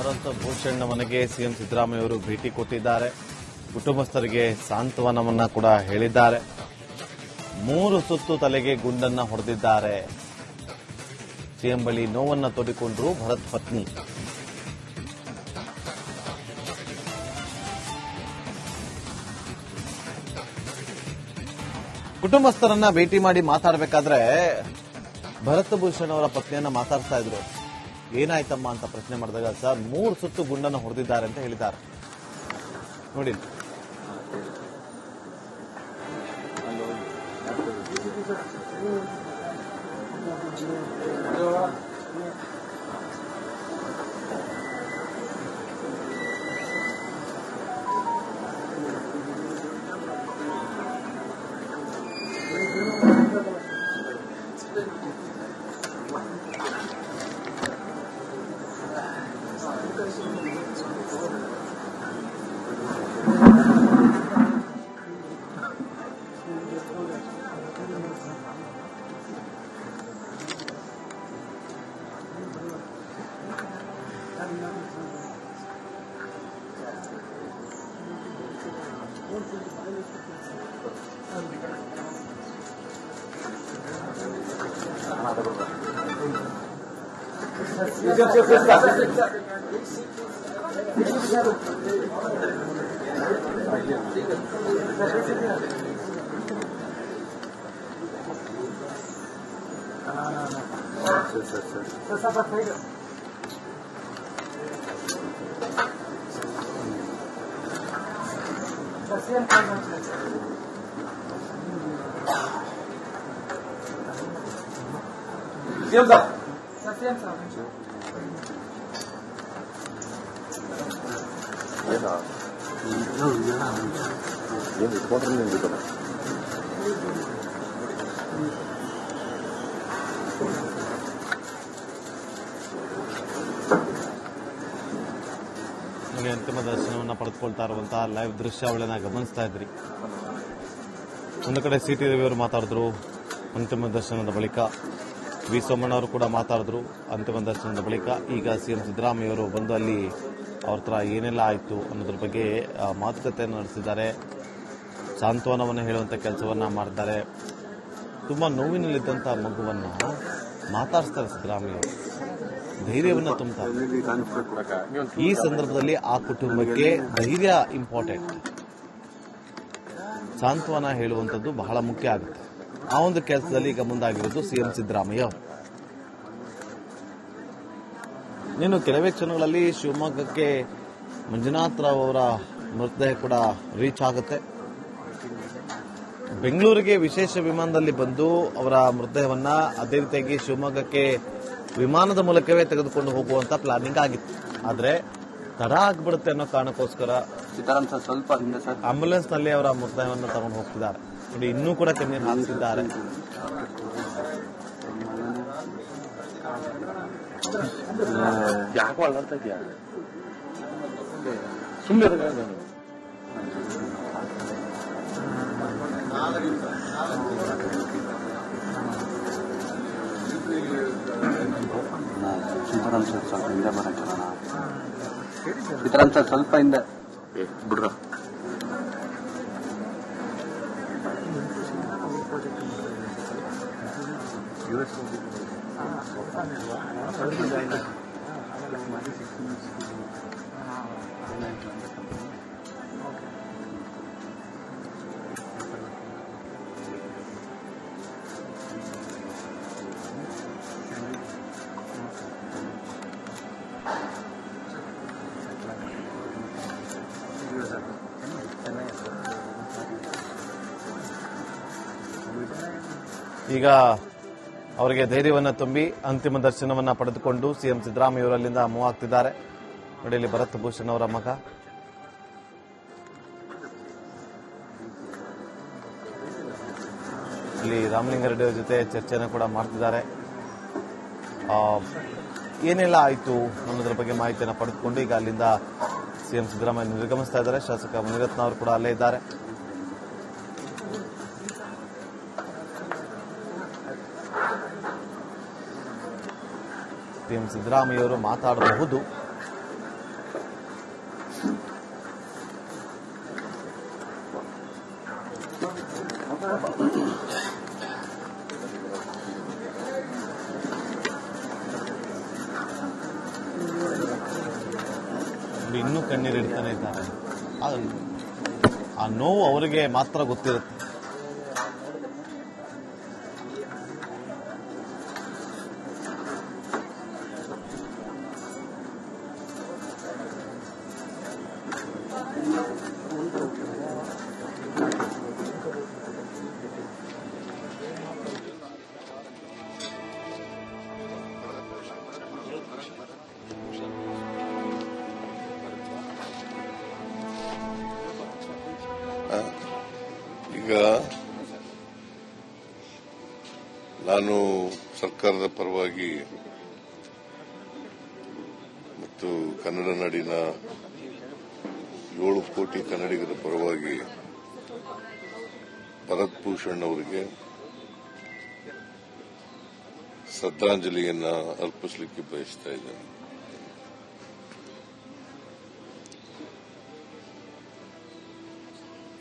ಭರತ್ ಭೂಷಣ್ ಮನೆಗೆ ಸಿಎಂ ಸಿದ್ದರಾಮಯ್ಯ ಅವರು ಭೇಟಿ ಕೊಟ್ಟಿದ್ದಾರೆ. ಕುಟುಂಬಸ್ಥರಿಗೆ ಸಾಂತ್ವನವನ್ನ ಕೂಡ ಹೇಳಿದ್ದಾರೆ. 3 ಸುತ್ತು ತಲೆಗೆ ಗುಂಡನ್ನ ಹೊಡೆದಿದ್ದಾರೆ. ಸಿಎಂ ಬಳಿ ನೋವನ್ನ ತೋಡಿಕೊಂಡ್ರು ಭರತ್ ಪತ್ನಿ. ಕುಟುಂಬಸ್ಥರನ್ನ ಭೇಟಿ ಮಾಡಿ ಮಾತಾಡಬೇಕಾದ್ರೆ ಭರತ್ ಭೂಷಣ್ ಅವರ ಪತ್ನಿಯನ್ನ ಮಾತಾಡ್ತಾ ಇದ್ರು. ಏನಾಯ್ತಮ್ಮ ಅಂತ ಪ್ರಶ್ನೆ ಮಾಡಿದಾಗ ಸರ್ 3 ಸುತ್ತು ಗುಂಡನ್ನು ಹೊಡೆದಿದ್ದಾರೆ ಅಂತ ಹೇಳಿದ್ದಾರೆ. ನೋಡಿ ಅಂತಿಮ ದರ್ಶನವನ್ನು ಪಡೆದುಕೊಳ್ತಾ ಇರುವಂತಹ ಲೈವ್ ದೃಶ್ಯಾವಳಿನ ಗಮನಿಸ್ತಾ ಇದ್ರಿ. ಒಂದು ಕಡೆ ಸಿಟಿ ರವಿಯವರು ಮಾತಾಡಿದ್ರು ಅಂತಿಮ ದರ್ಶನದ ಬಳಿಕ, ವಿ ಸೋಮಣ್ಣ ಅವರು ಕೂಡ ಮಾತಾಡಿದ್ರು ಅಂತಿಮ ದರ್ಶನದ ಬಳಿಕ. ಈಗ ಸಿಎಂ ಸಿದ್ದರಾಮಯ್ಯ ಅವರು ಬಂದು ಅಲ್ಲಿ ಅವ್ರ ಹತ್ರ ಏನೆಲ್ಲ ಆಯಿತು ಅನ್ನೋದ್ರ ಬಗ್ಗೆ ಮಾತುಕತೆಯನ್ನು ನಡೆಸಿದ್ದಾರೆ. ಸಾಂತ್ವನವನ್ನು ಹೇಳುವಂಥ ಕೆಲಸವನ್ನ ಮಾಡಿದ್ದಾರೆ. ತುಂಬಾ ನೋವಿನಲ್ಲಿದ್ದಂಥ ಮಗುವನ್ನ ಮಾತಾಡಿಸ್ತಾರೆ ಸಿದ್ದರಾಮಯ್ಯ ಅವರು, ಧೈರ್ಯವನ್ನ ತುಂಬುತ್ತಾರೆ. ಈ ಸಂದರ್ಭದಲ್ಲಿ ಆ ಕುಟುಂಬಕ್ಕೆ ಧೈರ್ಯ ಇಂಪಾರ್ಟೆಂಟ್, ಸಾಂತ್ವನ ಹೇಳುವಂಥದ್ದು ಬಹಳ ಮುಖ್ಯ ಆಗುತ್ತೆ. ಆ ಒಂದು ಕೆಲಸದಲ್ಲಿ ಈಗ ಮುಂದಾಗಿರೋದು ಸಿಎಂ ಸಿದ್ದರಾಮಯ್ಯ ಅವರು. ನೀನು ಕೆಲವೇ ಕ್ಷಣಗಳಲ್ಲಿ ಶಿವಮೊಗ್ಗಕ್ಕೆ ಮಂಜುನಾಥ್ ರಾವ್ ಅವರ ಮೃತದೇಹ ಕೂಡ ರೀಚ್ ಆಗುತ್ತೆ. ಬೆಂಗಳೂರಿಗೆ ವಿಶೇಷ ವಿಮಾನದಲ್ಲಿ ಬಂದು ಅವರ ಮೃತದೇಹವನ್ನ ಅದೇ ರೀತಿಯಾಗಿ ಶಿವಮೊಗ್ಗಕ್ಕೆ ವಿಮಾನದ ಮೂಲಕವೇ ತೆಗೆದುಕೊಂಡು ಹೋಗುವಂತ ಪ್ಲಾನಿಂಗ್ ಆಗಿತ್ತು. ಆದ್ರೆ ತಡ ಆಗ್ಬಿಡುತ್ತೆ ಅನ್ನೋ ಕಾರಣಕ್ಕೋಸ್ಕರ ಸ್ವಲ್ಪ ಆಂಬ್ಯುಲೆನ್ಸ್ ನಲ್ಲಿ ಅವರ ಮೃತದೇಹವನ್ನು ತಗೊಂಡು ಹೋಗ್ತಿದ್ದಾರೆ. ನೋಡಿ, ಇನ್ನೂ ಕೂಡ ಕಣ್ಣೀರು ಹಾಕ್ತಿದ್ದಾರೆ. ಯಾಕೋ ಅಲ್ಲಾಡ್ತಾ ಇದೆಯಾ ಸುಮ್ಮನೆ ಸೀತಾರಾಮ್ ಸರ್ ಸ್ವಲ್ಪ ಹಿಂದೆ ಬರಕ್ಕೆ ಸೀತಾರಾಮ್ ಸರ್ ಸ್ವಲ್ಪ ಹಿಂದೆ ಬಿಡ್ರ. ಈಗ ಅವರಿಗೆ ಧೈರ್ಯವನ್ನ ತುಂಬಿ ಅಂತಿಮ ದರ್ಶನವನ್ನ ಪಡೆದುಕೊಂಡು ಸಿಎಂ ಸಿದ್ದರಾಮಯ್ಯ ಅವರು ಅಲ್ಲಿಂದ ಮೂವ್ ಆಗ್ತಿದ್ದಾರೆ. ನೋಡಿ, ಇಲ್ಲಿ ಭರತ್ ಭೂಷಣ್ ಅವರ ಮಗ ಇಲ್ಲಿ ರಾಮಲಿಂಗಾರೆಡ್ಡಿ ಅವರ ಜೊತೆ ಚರ್ಚೆಯನ್ನು ಕೂಡ ಮಾಡ್ತಿದ್ದಾರೆ. ಏನೆಲ್ಲ ಆಯಿತು ಅನ್ನೋದ್ರ ಬಗ್ಗೆ ಮಾಹಿತಿಯನ್ನು ಪಡೆದುಕೊಂಡು ಈಗ ಅಲ್ಲಿಂದ ಸಿಎಂ ಸಿದ್ದರಾಮಯ್ಯ ನಿರ್ಗಮಿಸ್ತಾ ಇದ್ದಾರೆ. ಶಾಸಕ ಮುನಿರತ್ನ ಅವರು ಕೂಡ ಅಲ್ಲೇ ಇದ್ದಾರೆ. ಸಿಎಂ ಸಿದ್ದರಾಮಯ್ಯ ಅವರು ಮಾತಾಡಬಹುದು, ಅವರು ಇನ್ನೂ ಕಣ್ಣೀರಿಡ್ತಾನೆ ಇದ್ದಾರೆ. ಆ ನೋವು ಅವರಿಗೆ ಮಾತ್ರ ಗೊತ್ತಿರುತ್ತೆ. ಈಗ ನಾನು ಸರ್ಕಾರದ ಪರವಾಗಿ ಮತ್ತು ಕನ್ನಡ ನಾಡಿನ 7 ಕೋಟಿ ಕನ್ನಡಿಗರ ಪರವಾಗಿ ಭರತ್ ಭೂಷಣ್ ಅವರಿಗೆ ಶ್ರದ್ಧಾಂಜಲಿಯನ್ನ ಅರ್ಪಿಸಲಿಕ್ಕೆ ಬಯಸ್ತಾ ಇದ್ದೇನೆ.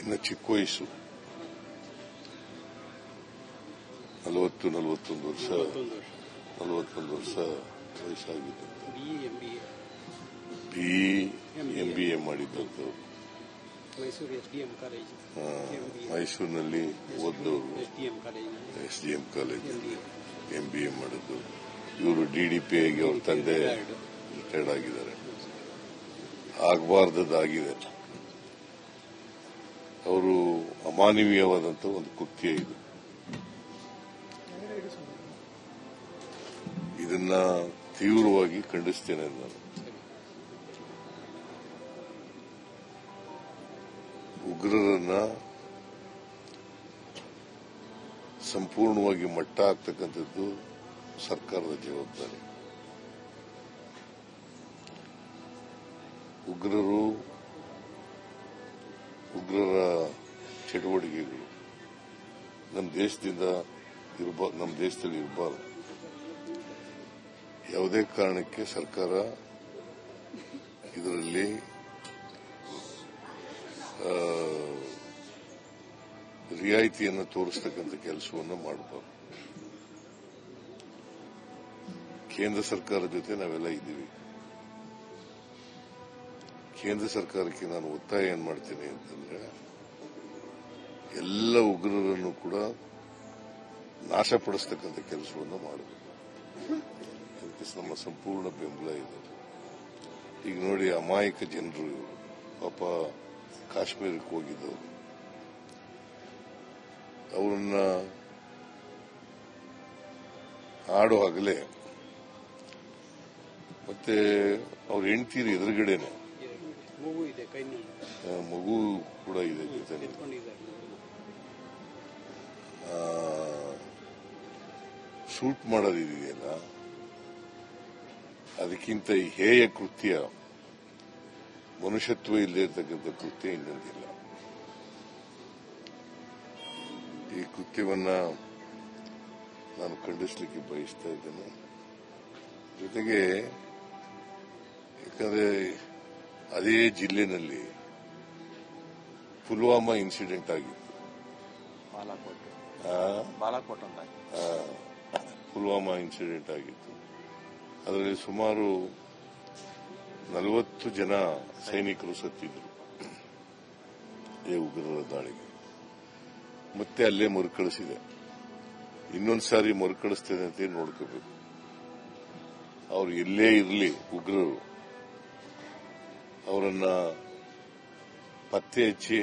ಇನ್ನು ಚಿಕ್ಕ ವಯಸ್ಸು 41 ವರ್ಷ ವಯಸ್ಸಾಗಿತ್ತು. BE ಮಾಡಿದ್ದವರು ಮೈಸೂರಿನಲ್ಲಿ ಓದಿದವರು, SDM ಕಾಲೇಜಲ್ಲಿ MBA ಮಾಡಿದ್ದು. ಇವರು DDP ಆಗಿ ಅವ್ರ ತಂದೆ ರಿಟೈರ್ಡ್ ಆಗಿದ್ದಾರೆ. ಆಗಬಾರ್ದಾಗಿದೆ. ಅವರು ಅಮಾನವೀಯವಾದಂಥ ಒಂದು ಕೃತ್ಯ ಇದು. ಇದನ್ನ ತೀವ್ರವಾಗಿ ಖಂಡಿಸ್ತೇನೆ ನಾನು. ಉಗ್ರರನ್ನ ಸಂಪೂರ್ಣವಾಗಿ ಮಟ್ಟ ಹಾಕ್ತಕ್ಕಂಥದ್ದು ಸರ್ಕಾರದ ಜವಾಬ್ದಾರಿ. ಉಗ್ರರ ಚಟುವಟಿಕೆಗಳು ನಮ್ಮ ದೇಶದಲ್ಲಿ ಇರಬಾರದು. ಯಾವುದೇ ಕಾರಣಕ್ಕೆ ಸರ್ಕಾರ ಇದರಲ್ಲಿ ರಿಯಾಯಿತಿಯನ್ನು ತೋರಿಸ್ತಕ್ಕಂಥ ಕೆಲಸವನ್ನು ಮಾಡಬಾರದು. ಕೇಂದ್ರ ಸರ್ಕಾರದ ಜೊತೆ ನಾವೆಲ್ಲ ಇದ್ದೀವಿ. ಕೇಂದ್ರ ಸರ್ಕಾರಕ್ಕೆ ನಾನು ಒತ್ತಾಯ ಏನ್ ಮಾಡ್ತೇನೆ ಅಂತಂದ್ರೆ, ಎಲ್ಲ ಉಗ್ರರನ್ನು ಕೂಡ ನಾಶಪಡಿಸ್ತಕ್ಕಂಥ ಕೆಲಸವನ್ನು ಮಾಡಬೇಕು. ಅದಕ್ಕೆ ನಮ್ಮ ಸಂಪೂರ್ಣ ಬೆಂಬಲ ಇದೆ. ಈಗ ನೋಡಿ, ಅಮಾಯಕ ಜನರು ಇವರು ಪಾಪ ಕಾಶ್ಮೀರಕ್ಕೆ ಹೋಗಿದ್ದವರು, ಅವರನ್ನ ಆಡೋ ಹಗಲೇ ಮತ್ತೆ ಅವ್ರ ಹೆಂಡತಿರು ಎದುರುಗಡೆನೆ ಮಗು ಕೂಡ ಇದೆ ಜೊತೆ. ಶೂಟ್ ಮಾಡೋದಿದೆಯಲ್ಲ, ಅದಕ್ಕಿಂತ ಹೇಯ ಕೃತ್ಯ, ಮನುಷ್ಯತ್ವ ಇಲ್ಲದೆ ಇರತಕ್ಕಂಥ ಕೃತ್ಯ ಇನ್ನೊಂದಿಲ್ಲ. ಈ ಕೃತ್ಯವನ್ನ ನಾನು ಖಂಡಿಸಲಿಕ್ಕೆ ಬಯಸ್ತಾ ಇದ್ದೇನೆ. ಜೊತೆಗೆ ಯಾಕಂದ್ರೆ ಅದೇ ಜಿಲ್ಲೆನಲ್ಲಿ ಪುಲ್ವಾಮಾ ಇನ್ಸಿಡೆಂಟ್ ಆಗಿತ್ತು. ಪುಲ್ವಾಮಾ ಇನ್ಸಿಡೆಂಟ್ ಆಗಿತ್ತು. ಅದರಲ್ಲಿ ಸುಮಾರು 40 ಜನ ಸೈನಿಕರು ಸತ್ತಿದ್ರು ಈ ಉಗ್ರರ ದಾಳಿಗೆ. ಮತ್ತೆ ಅಲ್ಲೇ ಮರುಕಳಿಸಿದೆ. ಇನ್ನೊಂದು ಸಾರಿ ಮರುಕಳಿಸ್ತೇನೆ ಅಂತ ನೋಡ್ಕೋಬೇಕು. ಅವ್ರು ಎಲ್ಲೇ ಇರಲಿ ಉಗ್ರರು, ಅವರನ್ನ ಪತ್ತೆ ಹಚ್ಚಿ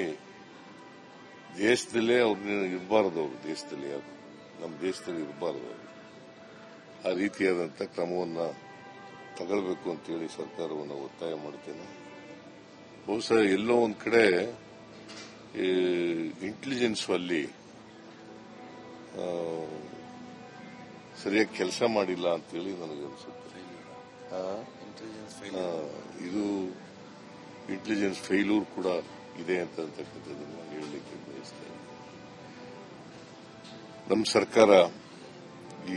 ದೇಶದಲ್ಲೇ ಅವ್ರನ್ನ ಇರಬಾರದು. ಅವರು ದೇಶದಲ್ಲಿ, ನಮ್ಮ ದೇಶದಲ್ಲಿ ಇರಬಾರದು. ಅವರು ಆ ರೀತಿಯಾದಂಥ ಕ್ರಮವನ್ನ ತಗೊಳ್ಬೇಕು ಅಂತೇಳಿ ಸರ್ಕಾರವನ್ನು ಒತ್ತಾಯ ಮಾಡ್ತೇನೆ. ಬಹುಶಃ ಎಲ್ಲೋ ಒಂದ್ ಕಡೆ ಇಂಟೆಲಿಜೆನ್ಸ್ ಅಲ್ಲಿ ಸರಿಯಾಗಿ ಕೆಲಸ ಮಾಡಿಲ್ಲ ಅಂತೇಳಿ ನನಗನ್ಸುತ್ತೆ. ಇದು ಇಂಟೆಲಿಜೆನ್ಸ್ ಫೇಲ್ಯೂರ್ ಕೂಡ ಇದೆ ಅಂತಕ್ಕಂಥದ್ದನ್ನು ಹೇಳಲಿಕ್ಕೆ ಬಯಸ್ತೇನೆ. ನಮ್ಮ ಸರ್ಕಾರ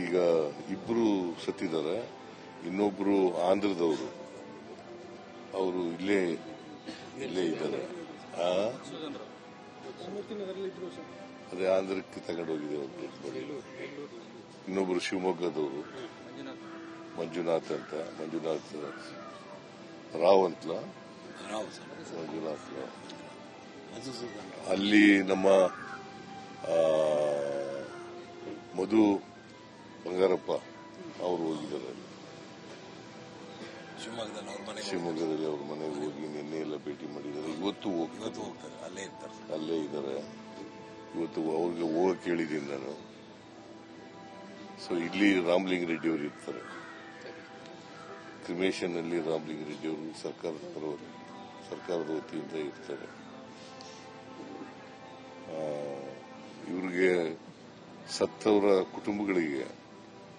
ಈಗ ಇಬ್ರು ಸತ್ತಿದ್ದಾರೆ. ಇನ್ನೊಬ್ರು ಆಂಧ್ರದವರು, ಅವರು ಇಲ್ಲೇ ಇದ್ದಾರೆ. ಅದೇ ಆಂಧ್ರಕ್ಕೆ ತಗೊಂಡೋಗಿದೆ ಅವರು. ಇನ್ನೊಬ್ರು ಶಿವಮೊಗ್ಗದವರು, ಮಂಜುನಾಥ್ ರಾವ್ ಅಂತಲ, ಮಂಜುನಾಥ್ ಅಲ್ಲಿ ನಮ್ಮ ಮಧು ಬಂಗಾರಪ್ಪ ಅವರು ಹೋಗಿದ್ದಾರೆ. ಶಿವಮೊಗ್ಗದಲ್ಲಿ ಅವ್ರ ಮನೆಗೆ ಹೋಗಿ ನಿನ್ನೆ ಎಲ್ಲ ಭೇಟಿ ಮಾಡಿದ್ದಾರೆ. ಇವತ್ತು ಹೋಗ್ತಾರೆ, ಅಲ್ಲೇ ಇದ್ದಾರೆ. ಇವತ್ತು ಅವ್ರಿಗೆ ಹೋಗಕ್ಕೆ ಹೇಳಿದ್ದೀನಿ ನಾನು. ಸೊ ಇಲ್ಲಿ ರಾಮಲಿಂಗ ರೆಡ್ಡಿ ಅವರು ಇರ್ತಾರೆ. ಕ್ರಿಮೇಷನ್ ಅಲ್ಲಿ ರಾಮಲಿಂಗ ರೆಡ್ಡಿ ಅವರು ಸರ್ಕಾರದ ವತಿಯಿಂದ ಇರ್ತಾರೆ. ಇವ್ರಿಗೆ ಸತ್ತವರ ಕುಟುಂಬಗಳಿಗೆ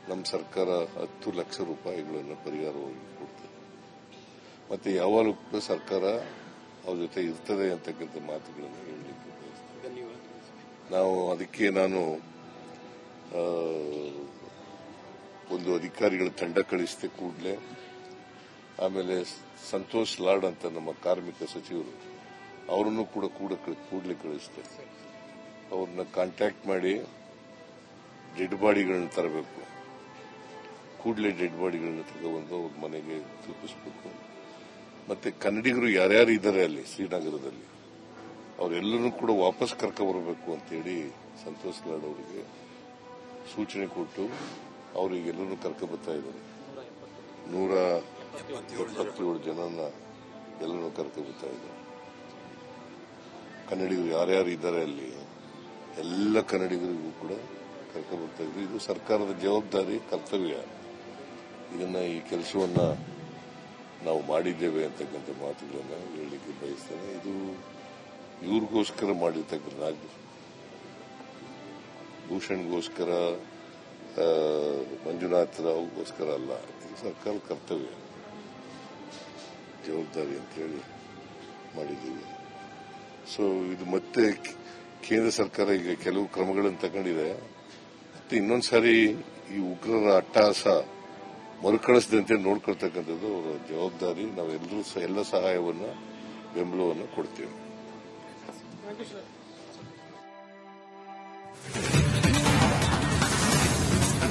ನಮ್ಮ ಸರ್ಕಾರ 10 ಲಕ್ಷ ರೂಪಾಯಿಗಳನ್ನು ಪರಿಹಾರವಾಗಿ ಕೊಡ್ತದೆ. ಮತ್ತೆ ಯಾವಾಗಲೂ ಕೂಡ ಸರ್ಕಾರ ಅವ್ರ ಜೊತೆ ಇರ್ತದೆ ಅಂತಕ್ಕಂಥ ಮಾತುಗಳನ್ನು ಹೇಳಲಿಕ್ಕೆ ಬಯಸ್ತೇನೆ. ಅದಕ್ಕೆ ನಾನು ಒಂದು ಅಧಿಕಾರಿಗಳ ತಂಡ ಕಳಿಸಿದೆ ಕೂಡಲೇ. ಆಮೇಲೆ ಸಂತೋಷ್ ಲಾಡ್ ಅಂತ ನಮ್ಮ ಕಾರ್ಮಿಕ ಸಚಿವರು, ಅವರನ್ನು ಕೂಡ ಕೂಡಲೇ ಕಳಿಸಿದೆ. ಅವ್ರನ್ನ ಕಾಂಟ್ಯಾಕ್ಟ್ ಮಾಡಿ ಡೆಡ್ ಬಾಡಿಗಳನ್ನ ತರಬೇಕು. ಕೂಡಲೇ ಡೆಡ್ ಬಾಡಿಗಳನ್ನ ತಗೊಂಡು ಅವ್ರ ಮನೆಗೆ ತಲುಪಿಸಬೇಕು. ಮತ್ತೆ ಕನ್ನಡಿಗರು ಯಾರ್ಯಾರು ಇದ್ದಾರೆ ಅಲ್ಲಿ ಶ್ರೀನಗರದಲ್ಲಿ ಅವರೆಲ್ಲರೂ ಕೂಡ ವಾಪಸ್ ಕರ್ಕೊಂಡ್ಬರಬೇಕು ಅಂತೇಳಿ ಸಂತೋಷ್ ಲಾಡ್ ಅವರಿಗೆ ಸೂಚನೆ ಕೊಟ್ಟು ಅವರಿಗೆಲ್ಲರೂ ಕರ್ಕೊಂಡ್ಬರ್ತಾ ಇದ್ದಾರೆ. 177 ಜನನ ಎಲ್ಲರೂ ಕರ್ಕೊಂಡ್ಬರ್ತಾ ಇದ್ದಾರೆ. ಕನ್ನಡಿಗರು ಯಾರ್ಯಾರು ಇದ್ದಾರೆ ಅಲ್ಲಿ ಎಲ್ಲ ಕನ್ನಡಿಗರಿಗೂ ಕೂಡ ಕರ್ಕೊಂಡ್ಬರ್ತಾ ಇದ್ರು. ಇದು ಸರ್ಕಾರದ ಜವಾಬ್ದಾರಿ, ಕರ್ತವ್ಯ. ಈ ಕೆಲಸವನ್ನ ನಾವು ಮಾಡಿದ್ದೇವೆ ಅಂತಕ್ಕಂಥ ಮಾತುಗಳನ್ನ ಹೇಳಲಿಕ್ಕೆ ಬಯಸ್ತೇನೆ. ಇದು ಇವ್ರಿಗೋಸ್ಕರ ಮಾಡಿರ್ತಕ್ಕಂಥ ಭೂಷಣ್ಗೋಸ್ಕರ, ಮಂಜುನಾಥ್ ರಾವ್ಗೋಸ್ಕರ ಅಲ್ಲ. ಇದು ಸರ್ಕಾರದ ಕರ್ತವ್ಯ, ಜವಾಬ್ದಾರಿ ಅಂತ ಹೇಳಿ ಮಾಡಿದ್ದೀವಿ. ಸೊ ಇದು ಮತ್ತೆ ಕೇಂದ್ರ ಸರ್ಕಾರ ಈಗ ಕೆಲವು ಕ್ರಮಗಳನ್ನು ತಗೊಂಡಿದೆ. ಮತ್ತೆ ಇನ್ನೊಂದ್ಸಾರಿ ಈ ಉಗ್ರರ ಅಟ್ಟಹಾಸ ಮರುಕಳಿಸದಂತೆ ನೋಡ್ಕೊಳ್ತಕ್ಕಂಥದ್ದು ಅವರ ಜವಾಬ್ದಾರಿ. ನಾವೆಲ್ಲರೂ ಎಲ್ಲ ಸಹಾಯವನ್ನ, ಬೆಂಬಲವನ್ನು ಕೊಡ್ತೇವೆ.